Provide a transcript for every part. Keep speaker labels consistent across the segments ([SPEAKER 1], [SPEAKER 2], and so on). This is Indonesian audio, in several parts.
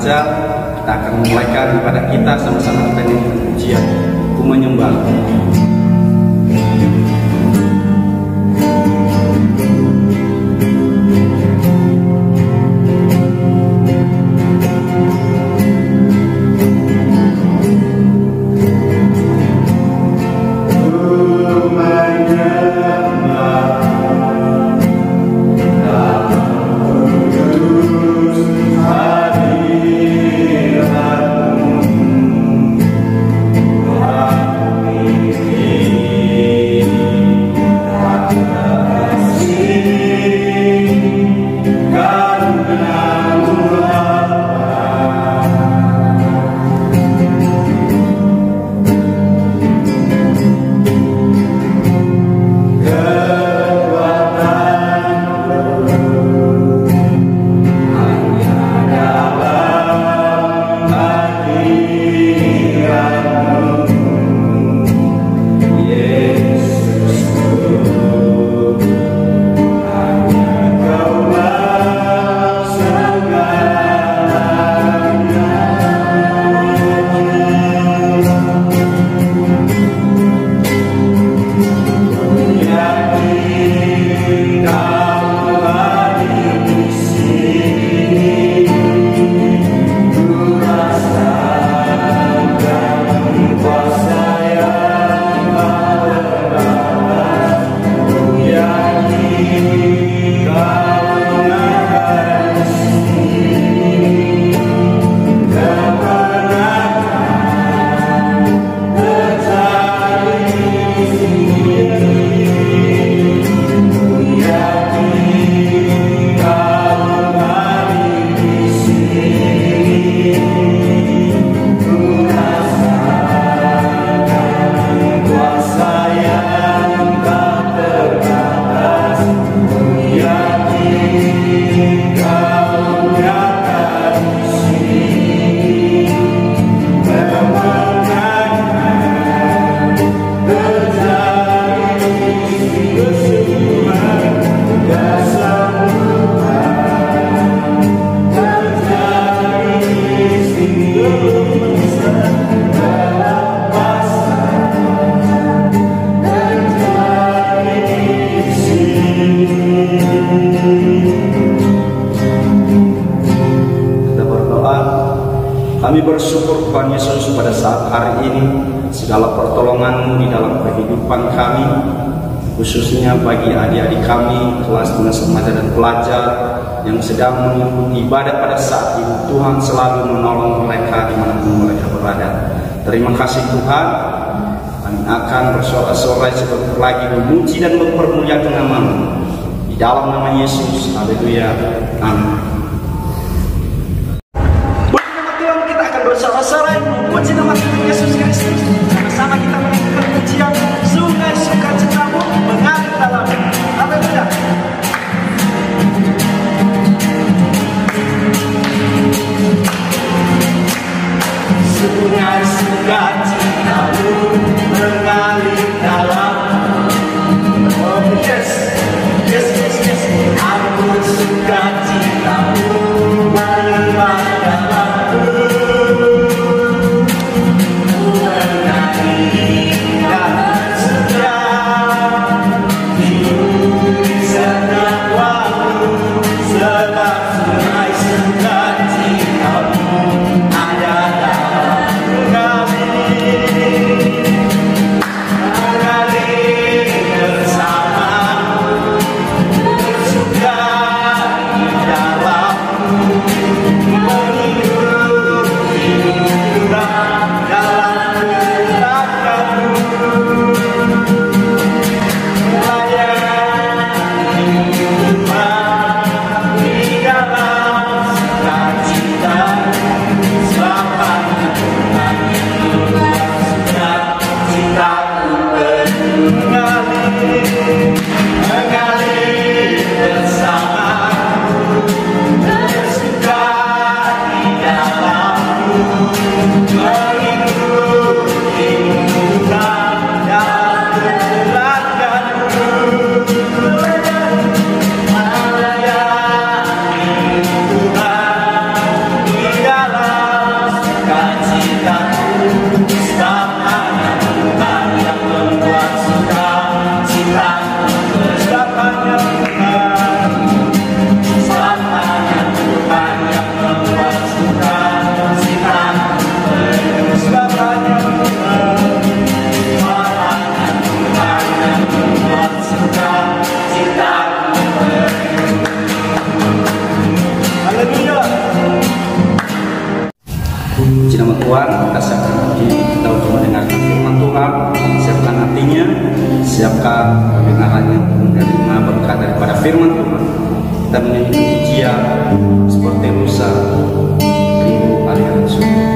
[SPEAKER 1] remaja, kita akan memulaikan ibadah kita sama-sama kita nyanyikan pujian Ku Menyembah.
[SPEAKER 2] Kami bersyukur Tuhan Yesus pada saat hari ini segala pertolongan-Mu di dalam kehidupan kami, khususnya bagi adik-adik kami kelas tunas remaja dan pelajar yang sedang mengikuti ibadah pada saat ini. Tuhan selalu menolong mereka dimanapun mereka berada. Terima kasih Tuhan. Kami akan bersorak-sorai sebentar lagi memuji dan mempermuliakan nama-Mu di dalam nama Yesus. Haleluya. Amin.
[SPEAKER 1] Bersorak-sorai memuji nama Tuhan Yesus Kristus. Sama-sama kita menyanyikan pujian Sungai Sukacitamu mengalir dalam. Haleluya. Sungai Sukacitamu mengalir dalam. Oh yes, yes, yes, yes. Angkut sukacitamu
[SPEAKER 2] saatnya menerima berkat daripada firman Tuhan. Kita menyanyi pujian seperti Musa, rindu aliran sungai.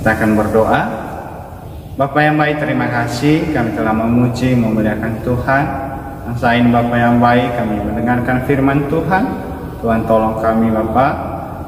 [SPEAKER 3] Kita akan berdoa. Bapa yang baik, terima kasih kami telah memuji, memuliakan Tuhan. Masa ini Bapa yang baik, kami mendengarkan firman Tuhan. Tuhan tolong kami Bapa,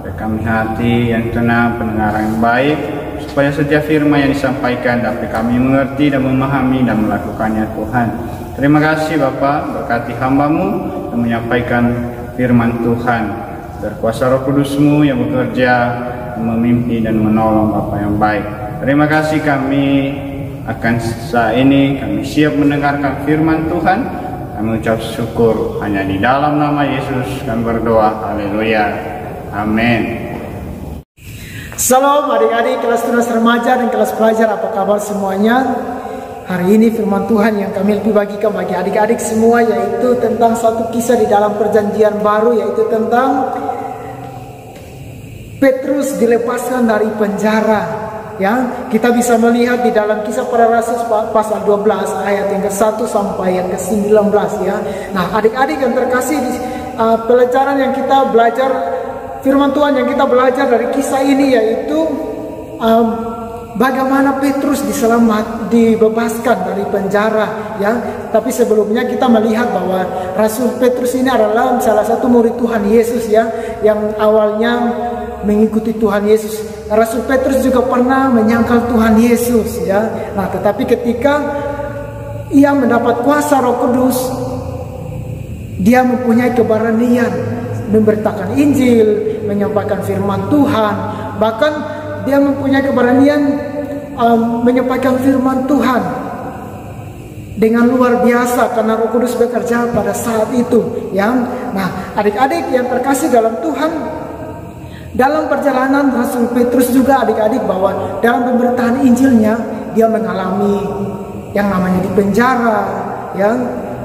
[SPEAKER 3] beri kami hati yang tenang, pendengaran yang baik, supaya setiap firman yang disampaikan dapat kami mengerti dan memahami dan melakukannya Tuhan. Terima kasih Bapa, berkati hamba-Mu yang menyampaikan firman Tuhan. Berkuasa Roh Kudus-Mu yang bekerja, memimpin dan menolong Bapa yang baik. Terima kasih, kami akan saat ini kami siap mendengarkan firman Tuhan. Kami ucap syukur hanya di dalam nama Yesus kami berdoa. Haleluya. Amin.
[SPEAKER 1] Salam adik-adik kelas tunas remaja dan kelas pelajar, apa kabar semuanya? Hari ini firman Tuhan yang kami lebih bagikan bagi adik-adik semua, yaitu tentang satu kisah di dalam perjanjian baru, yaitu tentang Petrus dilepaskan dari penjara. Ya, kita bisa melihat di dalam Kisah Para Rasul pasal 12 ayat yang ke-1 sampai yang ke-19 ya. Nah, adik-adik yang terkasih, pelajaran yang kita belajar, firman Tuhan yang kita belajar dari kisah ini yaitu bagaimana Petrus dibebaskan dari penjara ya. Tapi sebelumnya kita melihat bahwa Rasul Petrus ini adalah salah satu murid Tuhan Yesus ya, yang awalnya mengikuti Tuhan Yesus. Rasul Petrus juga pernah menyangkal Tuhan Yesus ya. Nah, tetapi ketika ia mendapat kuasa Roh Kudus, dia mempunyai keberanian memberitakan Injil, menyampaikan firman Tuhan. Bahkan dia mempunyai keberanian menyampaikan firman Tuhan dengan luar biasa karena Roh Kudus bekerja pada saat itu ya. Nah, adik-adik yang terkasih dalam Tuhan, dalam perjalanan Rasul Petrus juga adik-adik bahwa dalam pemberitaan Injilnya dia mengalami yang namanya di penjara ya.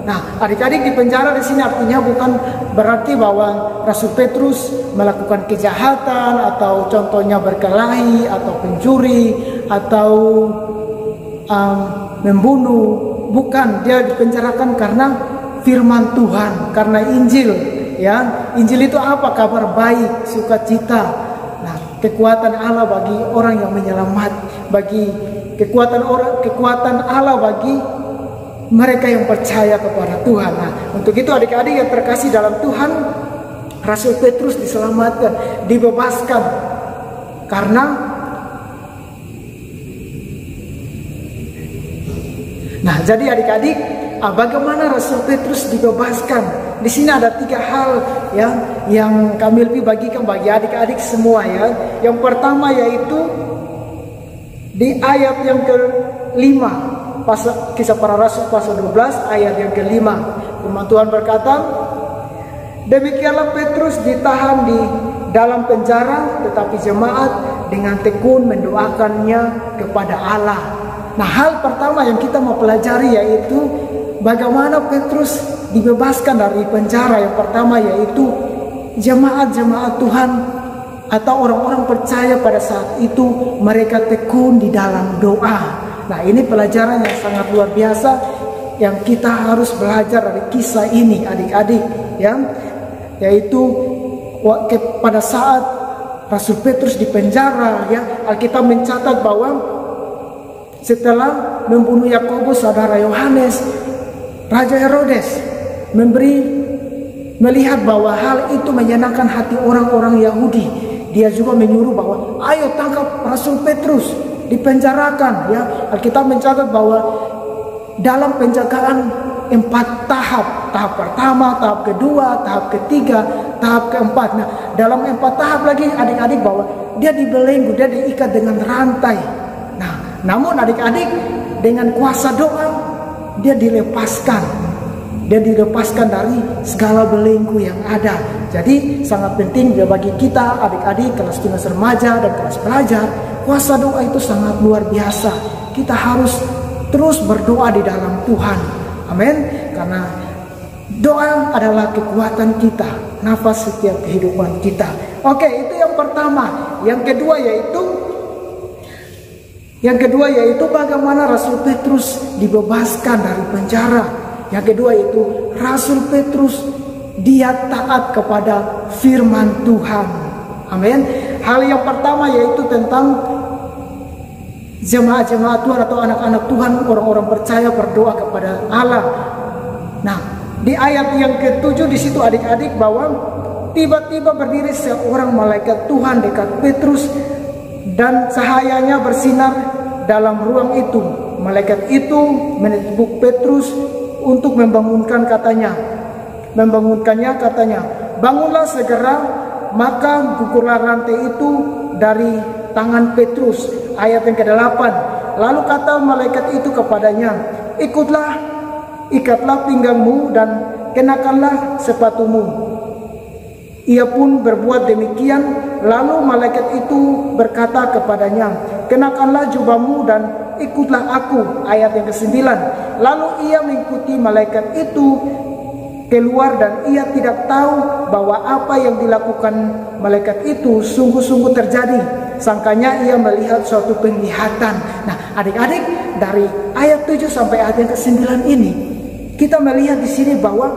[SPEAKER 1] Nah, adik-adik di penjara di sini artinya bukan berarti bahwa Rasul Petrus melakukan kejahatan atau contohnya berkelahi atau pencuri atau membunuh. Bukan, dia dipenjarakan karena firman Tuhan, karena Injil. Ya, Injil itu apa? Kabar baik, sukacita. Nah, kekuatan Allah bagi orang yang menyelamat, bagi kekuatan Allah bagi mereka yang percaya kepada Tuhan. Nah, untuk itu adik-adik yang terkasih dalam Tuhan, Rasul Petrus diselamatkan, dibebaskan karena nah, jadi adik-adik, bagaimana Rasul Petrus dibebaskan? Di sini ada 3 hal ya yang kami lebih bagikan bagi adik-adik semua ya. Yang pertama yaitu di ayat yang ke-5, Kisah Para Rasul pasal 12 ayat yang ke-5. Firman Tuhan berkata, demikianlah Petrus ditahan di dalam penjara, tetapi jemaat dengan tekun mendoakannya kepada Allah. Nah, hal pertama yang kita mau pelajari yaitu bagaimana Petrus dibebaskan dari penjara. Yang pertama yaitu jemaat-jemaat Tuhan atau orang-orang percaya pada saat itu mereka tekun di dalam doa. Nah, ini pelajaran yang sangat luar biasa yang kita harus belajar dari kisah ini adik-adik ya. Yaitu pada saat Rasul Petrus di penjara ya, Alkitab mencatat bahwa setelah membunuh Yakobus saudara Yohanes, Raja Herodes melihat bahwa hal itu menyenangkan hati orang-orang Yahudi. Dia juga menyuruh bahwa ayo tangkap Rasul Petrus, dipenjarakan ya. Alkitab mencatat bahwa dalam penjagaan 4 tahap. Tahap pertama, tahap kedua, tahap ketiga, tahap keempat. Nah, dalam 4 tahap lagi adik-adik bahwa dia dibelenggu, dia diikat dengan rantai. Nah, namun adik-adik dengan kuasa doa dia dilepaskan. Dia dilepaskan dari segala belenggu yang ada. Jadi sangat penting bagi kita adik-adik kelas tunas remaja dan kelas pelajar, kuasa doa itu sangat luar biasa. Kita harus terus berdoa di dalam Tuhan. Amin. Karena doa adalah kekuatan kita, nafas setiap kehidupan kita. Oke, itu yang pertama. Yang kedua yaitu bagaimana Rasul Petrus dibebaskan dari penjara. Yang kedua yaitu Rasul Petrus dia taat kepada firman Tuhan. Amin. Hal yang pertama yaitu tentang jemaat-jemaat Tuhan atau anak-anak Tuhan, orang-orang percaya berdoa kepada Allah. Nah, di ayat yang ke-7 di situ adik-adik bahwa tiba-tiba berdiri seorang malaikat Tuhan dekat Petrus dan cahayanya bersinar dalam ruang itu. Malaikat itu menepuk Petrus untuk membangunkannya katanya, bangunlah segera. Maka gugurlah rantai itu dari tangan Petrus. Ayat yang ke-8, lalu kata malaikat itu kepadanya, ikatlah pinggangmu dan kenakanlah sepatumu. Ia pun berbuat demikian. Lalu malaikat itu berkata kepadanya, kenakanlah jubahmu dan ikutlah aku. Ayat yang ke-9, lalu ia mengikuti malaikat itu keluar dan ia tidak tahu bahwa apa yang dilakukan malaikat itu sungguh-sungguh terjadi. sangkanya ia melihat suatu penglihatan. Nah, adik-adik, dari ayat 7 sampai ayat yang ke-9 ini, kita melihat di sini bahwa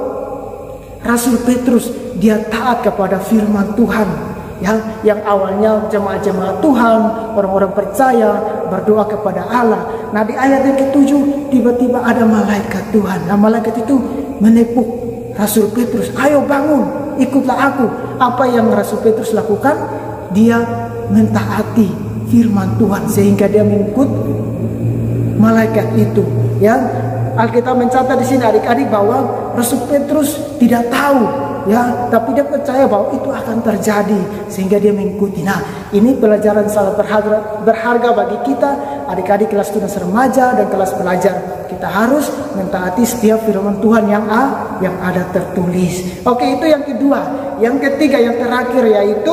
[SPEAKER 1] Rasul Petrus dia taat kepada firman Tuhan. Ya, yang awalnya jemaat-jemaat Tuhan, orang-orang percaya berdoa kepada Allah. Nah, di ayat yang ke-7 tiba-tiba ada malaikat Tuhan. Nah, malaikat itu menepuk Rasul Petrus, ayo bangun, ikutlah aku. Apa yang Rasul Petrus lakukan? Dia mentaati firman Tuhan sehingga dia mengikut malaikat itu. Ya, Alkitab mencatat di sini adik-adik bahwa Rasul Petrus tidak tahu, ya, tapi dia percaya bahwa itu akan terjadi sehingga dia mengikuti. Nah, ini pelajaran sangat berharga bagi kita, adik-adik kelas tunas remaja dan kelas pelajar. Kita harus mentaati setiap firman Tuhan yang ada tertulis. Oke, itu yang kedua. Yang ketiga, yang terakhir, yaitu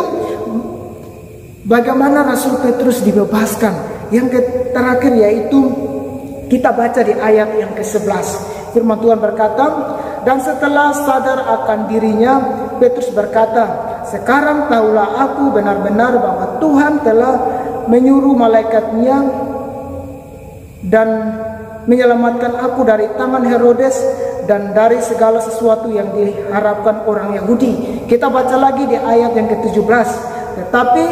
[SPEAKER 1] bagaimana Rasul Petrus dibebaskan. Yang terakhir yaitu kita baca di ayat yang ke-11. Firman Tuhan berkata, dan setelah sadar akan dirinya, Petrus berkata, sekarang tahulah aku benar-benar bahwa Tuhan telah menyuruh malaikatnya dan menyelamatkan aku dari tangan Herodes dan dari segala sesuatu yang diharapkan orang Yahudi. Kita baca lagi di ayat yang ke-17. Tetapi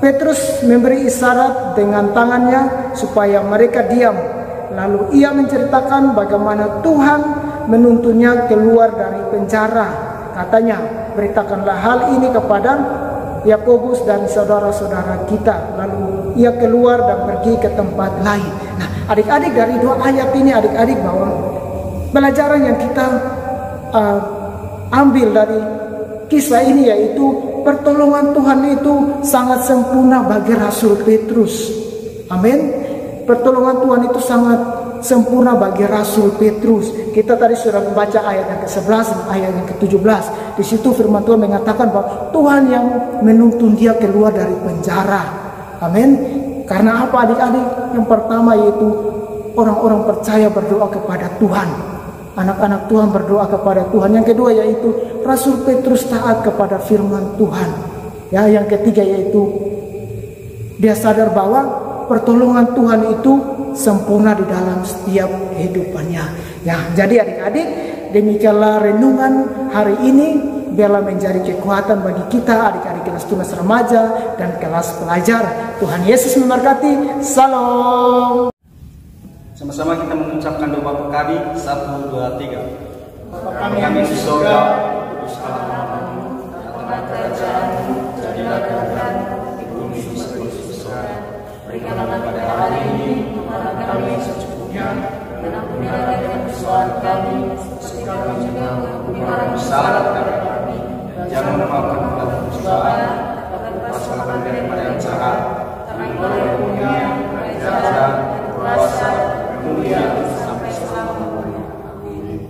[SPEAKER 1] Petrus memberi isyarat dengan tangannya supaya mereka diam. Lalu ia menceritakan bagaimana Tuhan menuntunnya keluar dari penjara. Katanya, beritakanlah hal ini kepada Yakobus dan saudara-saudara kita. Lalu ia keluar dan pergi ke tempat lain. Nah, adik-adik, dari dua ayat ini adik-adik bahwa pelajaran yang kita ambil dari kisah ini yaitu pertolongan Tuhan itu sangat sempurna bagi Rasul Petrus. Amin. Pertolongan Tuhan itu sangat sempurna bagi Rasul Petrus. Kita tadi sudah membaca ayat yang ke-11 dan ayat yang ke-17. Di situ firman Tuhan mengatakan bahwa Tuhan yang menuntun dia keluar dari penjara. Amin. Karena apa adik-adik? Yang pertama yaitu orang-orang percaya berdoa kepada Tuhan. Anak-anak Tuhan berdoa kepada Tuhan. Yang kedua yaitu Rasul Petrus taat kepada firman Tuhan. Ya, yang ketiga yaitu dia sadar bahwa pertolongan Tuhan itu sempurna di dalam setiap kehidupannya. Ya, jadi adik-adik, demikianlah renungan hari ini. Biarlah menjadi kekuatan bagi kita, adik-adik kelas tunas remaja dan kelas pelajar. Tuhan Yesus memberkati. Salam.
[SPEAKER 2] Sama-sama kita mengucapkan doa kami. 1, 2, 3. Bapa kami di surga, kuduskanlah namamu, datanglah kerajaanmu, jadilah kehendakmu di bumi seperti di surga. Berikanlah pada hari ini makanan kami secukupnya, dan ampunilah dengan kesalahan kami, seperti kami juga mengampuni orang bersalah kepada kami. Jangan membawa kami dalam pencobaan, tapi lepaskanlah kami daripada yang jahat. Karena Engkau yang punya kerajaan, kuasa, kemuliaan sampai selama-lamanya. Amin.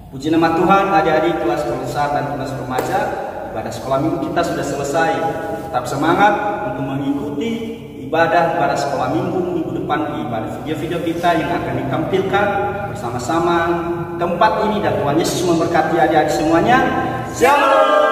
[SPEAKER 2] Puji nama Tuhan, adik-adik kelas besar dan kelas remaja. Ibadah sekolah minggu kita sudah selesai. Tetap semangat untuk mengikuti ibadah sekolah minggu depan di ibadah video-video kita yang akan ditampilkan bersama-sama tempat ini, dan Tuhan Yesus memberkati adik-adik semuanya. Shalom.